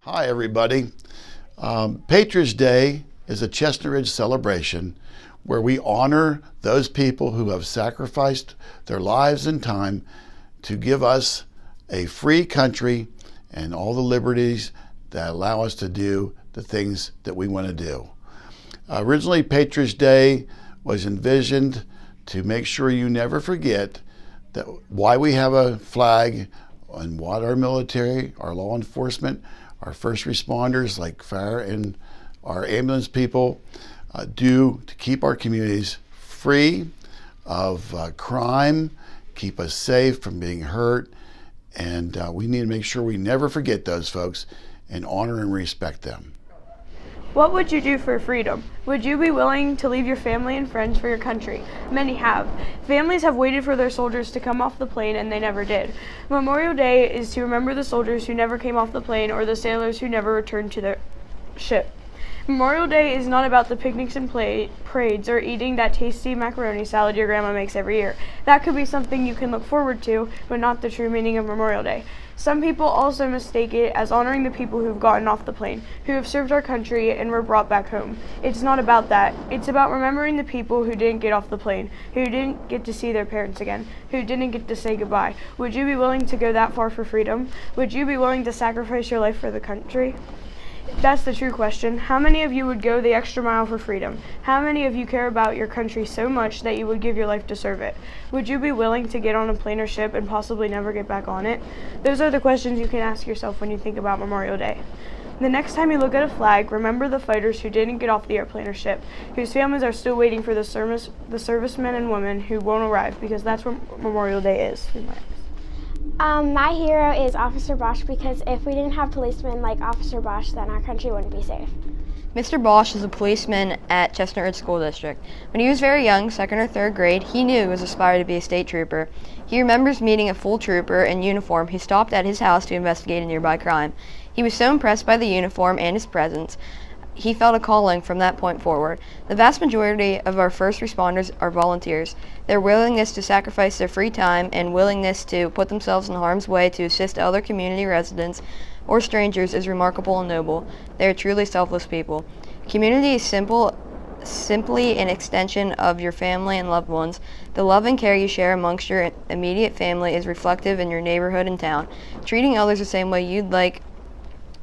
Hi, everybody. Patriots Day is a Chestnut Ridge celebration where we honor those people who have sacrificed their lives and time to give us a free country and all the liberties that allow us to do the things that we want to do. Originally, Patriots Day was envisioned to make sure you never forget that why we have a flag and what our military, our law enforcement, our first responders like fire and our ambulance people do to keep our communities free of crime, keep us safe from being hurt, and we need to make sure we never forget those folks and honor and respect them. What would you do for freedom? Would you be willing to leave your family and friends for your country? Many have. Families have waited for their soldiers to come off the plane and they never did. Memorial Day is to remember the soldiers who never came off the plane or the sailors who never returned to their ship. Memorial Day is not about the picnics and parades or eating that tasty macaroni salad your grandma makes every year. That could be something you can look forward to, but not the true meaning of Memorial Day. Some people also mistake it as honoring the people who've gotten off the plane, who have served our country and were brought back home. It's not about that. It's about remembering the people who didn't get off the plane, who didn't get to see their parents again, who didn't get to say goodbye. Would you be willing to go that far for freedom? Would you be willing to sacrifice your life for the country? That's the true question. How many of you would go the extra mile for freedom? How many of you care about your country so much that you would give your life to serve it? Would you be willing to get on a plane or ship and possibly never get back on it? Those are the questions you can ask yourself when you think about Memorial Day. The next time you look at a flag, remember the fighters who didn't get off the airplane or ship, whose families are still waiting for the servicemen and women who won't arrive, because that's what Memorial Day is. My hero is Officer Bosch, because if we didn't have policemen like Officer Bosch, then our country wouldn't be safe. Mr. Bosch is a policeman at Chestnut Ridge School District. When he was very young, 2nd or 3rd grade, he knew he was aspired to be a state trooper. He remembers meeting a full trooper in uniform who stopped at his house to investigate a nearby crime. He was so impressed by the uniform and his presence, he felt a calling from that point forward. The vast majority of our first responders are volunteers. Their willingness to sacrifice their free time and willingness to put themselves in harm's way to assist other community residents or strangers is remarkable and noble. They are truly selfless people. Community is simply an extension of your family and loved ones. The love and care you share amongst your immediate family is reflective in your neighborhood and town. Treating others the same way you'd like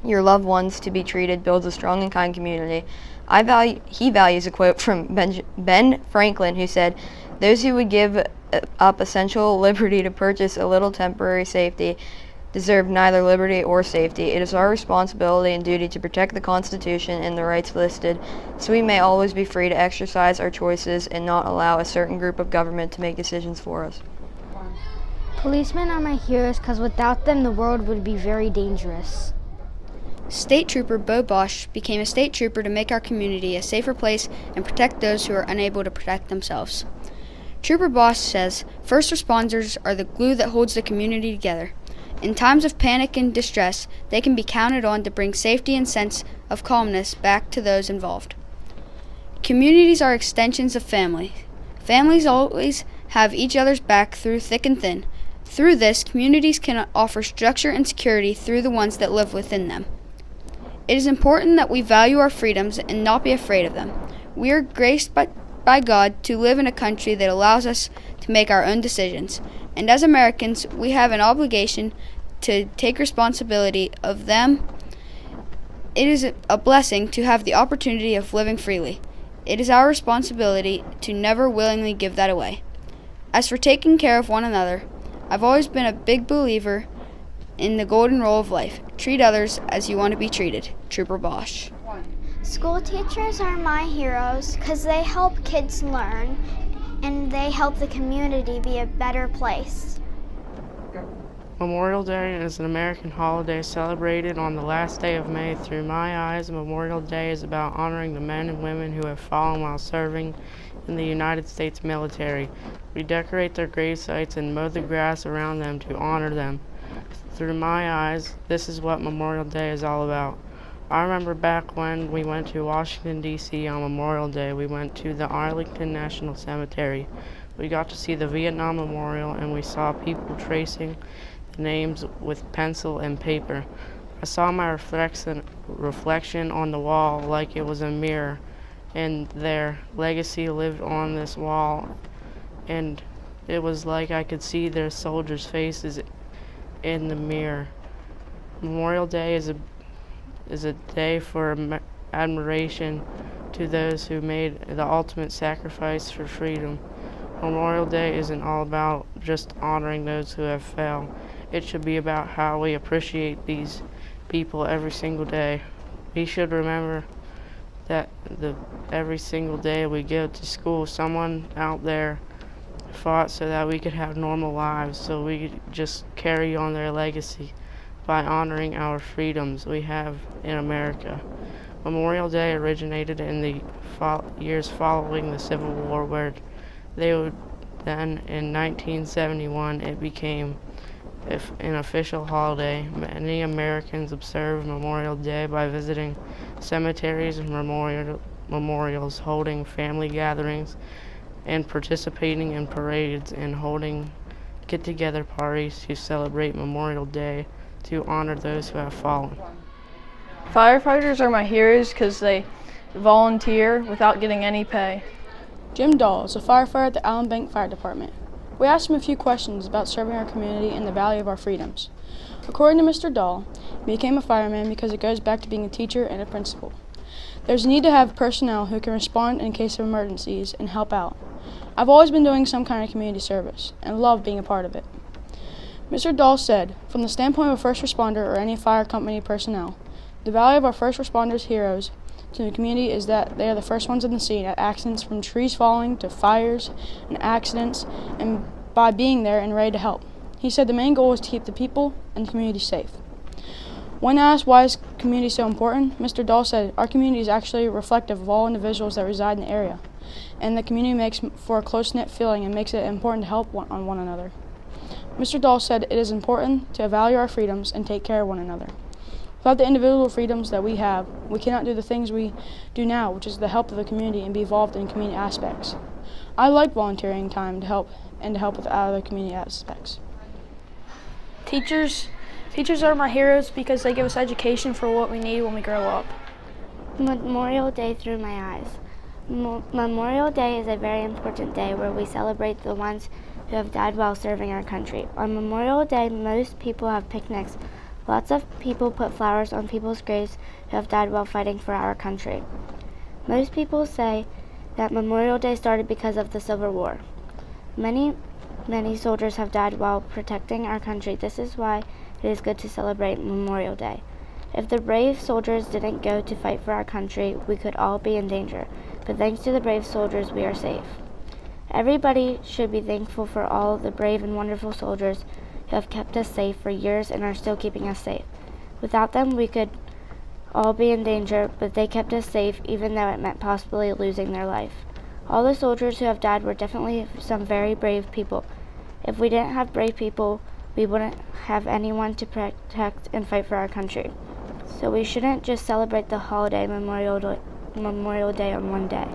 your loved ones to be treated builds a strong and kind community. He values a quote from Ben Franklin, who said, "Those who would give up essential liberty to purchase a little temporary safety deserve neither liberty or safety. It is our responsibility and duty to protect the Constitution and the rights listed, so we may always be free to exercise our choices and not allow a certain group of government to make decisions for us." Policemen are my heroes because without them the world would be very dangerous. State Trooper Bo Bosch became a state trooper to make our community a safer place and protect those who are unable to protect themselves. Trooper Bosch says, "First responders are the glue that holds the community together. In times of panic and distress, they can be counted on to bring safety and sense of calmness back to those involved." Communities are extensions of family. Families always have each other's back through thick and thin. Through this, communities can offer structure and security through the ones that live within them. It is important that we value our freedoms and not be afraid of them. We are graced by God to live in a country that allows us to make our own decisions. And as Americans, we have an obligation to take responsibility of them. It is a blessing to have the opportunity of living freely. It is our responsibility to never willingly give that away. As for taking care of one another, I've always been a big believer in the golden rule of life. Treat others as you want to be treated. Trooper Bosch. School teachers are my heroes because they help kids learn and they help the community be a better place. Memorial Day is an American holiday celebrated on the last day of May. Through my eyes, Memorial Day is about honoring the men and women who have fallen while serving in the United States military. We decorate their grave sites and mow the grass around them to honor them. Through my eyes, this is what Memorial Day is all about. I remember back when we went to Washington, D.C. on Memorial Day, we went to the Arlington National Cemetery. We got to see the Vietnam Memorial and we saw people tracing the names with pencil and paper. I saw my reflection on the wall like it was a mirror, and their legacy lived on this wall, and it was like I could see their soldiers' faces in the mirror. Memorial Day is a day for admiration to those who made the ultimate sacrifice for freedom. Memorial Day isn't all about just honoring those who have failed. It should be about how we appreciate these people every single day. We should remember that every single day we go to school, someone out there fought so that we could have normal lives, so we could just carry on their legacy by honoring our freedoms we have in America. Memorial Day originated in the years following the Civil War, where then in 1971 it became an official holiday. Many Americans observe Memorial Day by visiting cemeteries and memorials, holding family gatherings, and participating in parades and holding get-together parties to celebrate Memorial Day to honor those who have fallen. Firefighters are my heroes because they volunteer without getting any pay. Jim Dahl is a firefighter at the Allen Bank Fire Department. We asked him a few questions about serving our community and the value of our freedoms. According to Mr. Dahl, he became a fireman because it goes back to being a teacher and a principal. There's a need to have personnel who can respond in case of emergencies and help out. I've always been doing some kind of community service and love being a part of it. Mr. Dahl said, from the standpoint of a first responder or any fire company personnel, the value of our first responders' heroes to the community is that they are the first ones on the scene at accidents, from trees falling to fires and accidents, and by being there and ready to help. He said the main goal is to keep the people and the community safe. When asked why is community so important, Mr. Dahl said, our community is actually reflective of all individuals that reside in the area, and the community makes for a close-knit feeling and makes it important to help on one another. Mr. Dahl said it is important to value our freedoms and take care of one another. Without the individual freedoms that we have, we cannot do the things we do now, which is the help of the community and be involved in community aspects. I like volunteering time to help with other community aspects. Teachers are my heroes because they give us education for what we need when we grow up. Memorial Day through my eyes. Memorial Day is a very important day where we celebrate the ones who have died while serving our country. On Memorial Day, most people have picnics. Lots of people put flowers on people's graves who have died while fighting for our country. Most people say that Memorial Day started because of the Civil War. Many soldiers have died while protecting our country. This is why it is good to celebrate Memorial Day. If the brave soldiers didn't go to fight for our country, we could all be in danger. But thanks to the brave soldiers, we are safe. Everybody should be thankful for all the brave and wonderful soldiers who have kept us safe for years and are still keeping us safe. Without them, we could all be in danger, but they kept us safe even though it meant possibly losing their life. All the soldiers who have died were definitely some very brave people. If we didn't have brave people, we wouldn't have anyone to protect and fight for our country. So we shouldn't just celebrate the holiday Memorial Day on one day.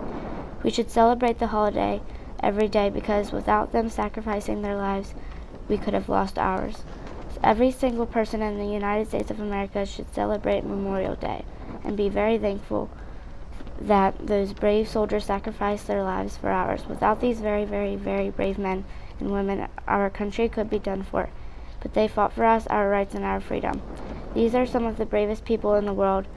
We should celebrate the holiday every day because without them sacrificing their lives, we could have lost ours. So every single person in the United States of America should celebrate Memorial Day and be very thankful that those brave soldiers sacrificed their lives for ours. Without these very, very, very brave men and women, our country could be done for. But they fought for us, our rights, and our freedom. These are some of the bravest people in the world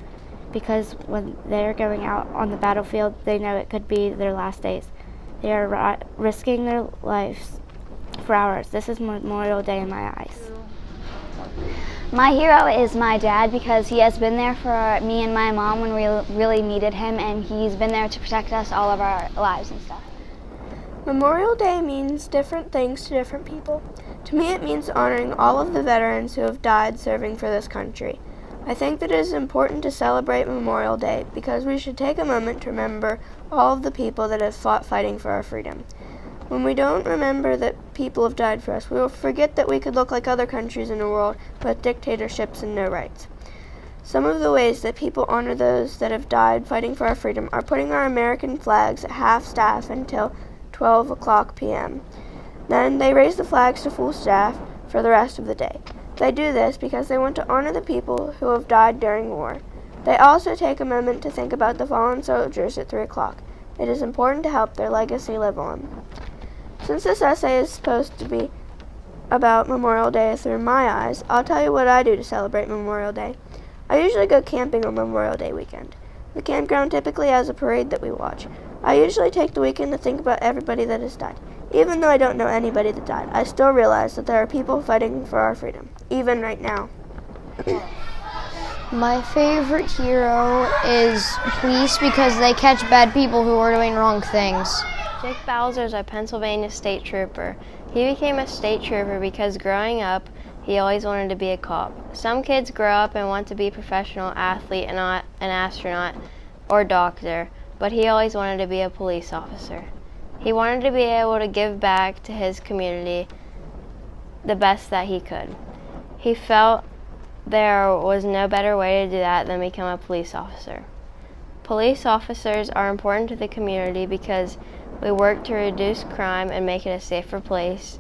because when they are going out on the battlefield, they know it could be their last days. They are risking their lives for ours. This is Memorial Day in my eyes. My hero is my dad because he has been there for me and my mom when we really needed him, and he's been there to protect us all of our lives and stuff. Memorial Day means different things to different people. To me, it means honoring all of the veterans who have died serving for this country. I think that it is important to celebrate Memorial Day because we should take a moment to remember all of the people that have fought fighting for our freedom. When we don't remember that people have died for us, we will forget that we could look like other countries in the world with dictatorships and no rights. Some of the ways that people honor those that have died fighting for our freedom are putting our American flags at half-staff until 12 o'clock p.m. Then they raise the flags to full staff for the rest of the day. They do this because they want to honor the people who have died during war. They also take a moment to think about the fallen soldiers at 3 o'clock. It is important to help their legacy live on. Since this essay is supposed to be about Memorial Day through my eyes, I'll tell you what I do to celebrate Memorial Day. I usually go camping on Memorial Day weekend. The campground typically has a parade that we watch. I usually take the weekend to think about everybody that has died. Even though I don't know anybody that died, I still realize that there are people fighting for our freedom, even right now. My favorite hero is police because they catch bad people who are doing wrong things. Jake Bowser is a Pennsylvania state trooper. He became a state trooper because growing up, he always wanted to be a cop. Some kids grow up and want to be a professional athlete and not an astronaut or doctor, but he always wanted to be a police officer. He wanted to be able to give back to his community the best that he could. He felt there was no better way to do that than become a police officer. Police officers are important to the community because we work to reduce crime and make it a safer place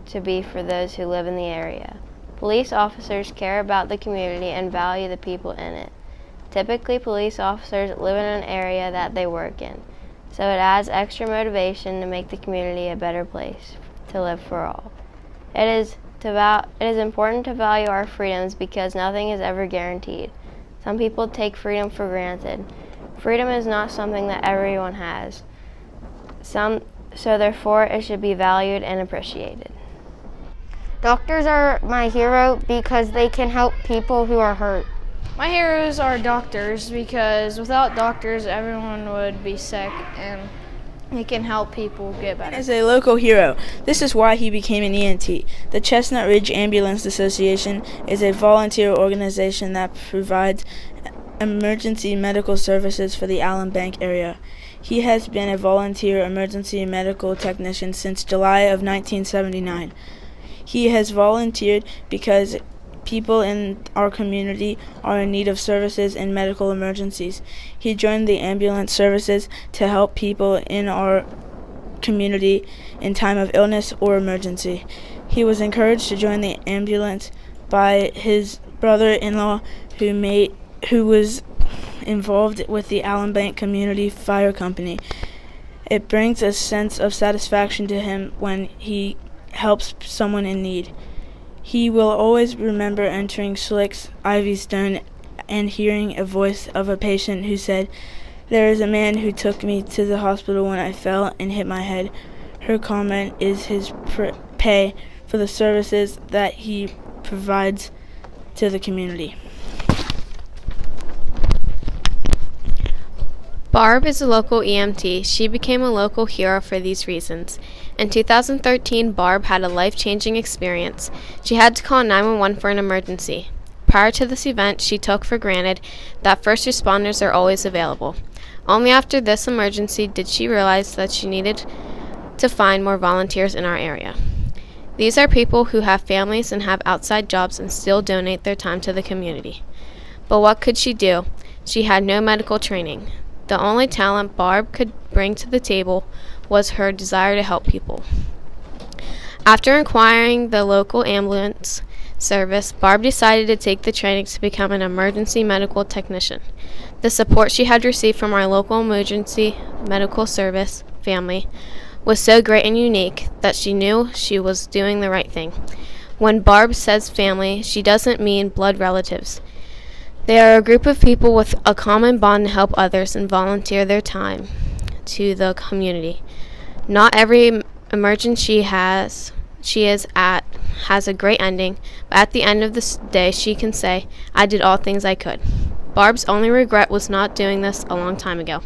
to be for those who live in the area. Police officers care about the community and value the people in it. Typically, police officers live in an area that they work in, so it adds extra motivation to make the community a better place to live for all. It is important to value our freedoms because nothing is ever guaranteed. Some people take freedom for granted. Freedom is not something that everyone has. So therefore it should be valued and appreciated. Doctors are my hero because they can help people who are hurt. My heroes are doctors because without doctors, everyone would be sick and they can help people get better. As a local hero, this is why he became an EMT. The Chestnut Ridge Ambulance Association is a volunteer organization that provides emergency medical services for the Allen Bank area. He has been a volunteer emergency medical technician since July of 1979. He has volunteered because people in our community are in need of services in medical emergencies. He joined the ambulance services to help people in our community in time of illness or emergency. He was encouraged to join the ambulance by his brother-in-law who was involved with the Allen Bank Community Fire Company. It brings a sense of satisfaction to him when he helps someone in need. He will always remember entering Slick's Ivy Stone and hearing a voice of a patient who said, "There is a man who took me to the hospital when I fell and hit my head." Her comment is his pay for the services that he provides to the community. Barb is a local EMT. She became a local hero for these reasons. In 2013, Barb had a life-changing experience. She had to call 911 for an emergency. Prior to this event, she took for granted that first responders are always available. Only after this emergency did she realize that she needed to find more volunteers in our area. These are people who have families and have outside jobs and still donate their time to the community. But what could she do? She had no medical training. The only talent Barb could bring to the table was her desire to help people. After inquiring the local ambulance service, Barb decided to take the training to become an emergency medical technician. The support she had received from our local emergency medical service family was so great and unique that she knew she was doing the right thing. When Barb says family, she doesn't mean blood relatives. They are a group of people with a common bond to help others and volunteer their time to the community. Not every emergency she is at has a great ending, but at the end of the day she can say, "I did all things I could." Barb's only regret was not doing this a long time ago.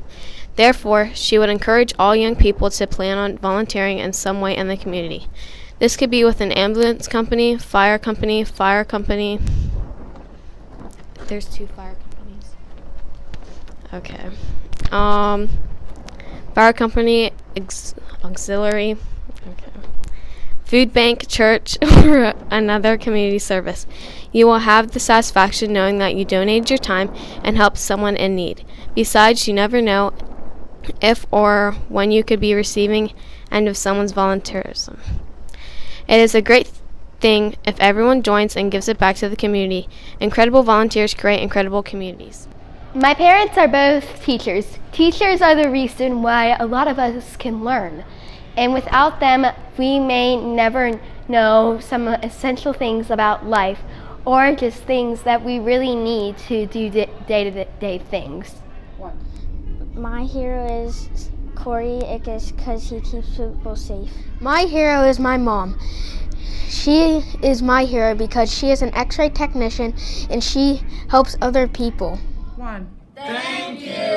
Therefore, she would encourage all young people to plan on volunteering in some way in the community. This could be with an ambulance company, fire company. There's 2 fire companies. Okay. Fire company, auxiliary, okay. Food bank, church, or another community service. You will have the satisfaction knowing that you donated your time and helped someone in need. Besides, you never know if or when you could be receiving end of someone's volunteerism. It is a great thing if everyone joins and gives it back to the community. Incredible volunteers create incredible communities. My parents are both teachers. Teachers are the reason why a lot of us can learn. And without them, we may never know some essential things about life or just things that we really need to do day-to-day things. My hero is Corey Ickes because he keeps people safe. My hero is my mom. She is my hero because she is an X-ray technician and she helps other people. Thank you.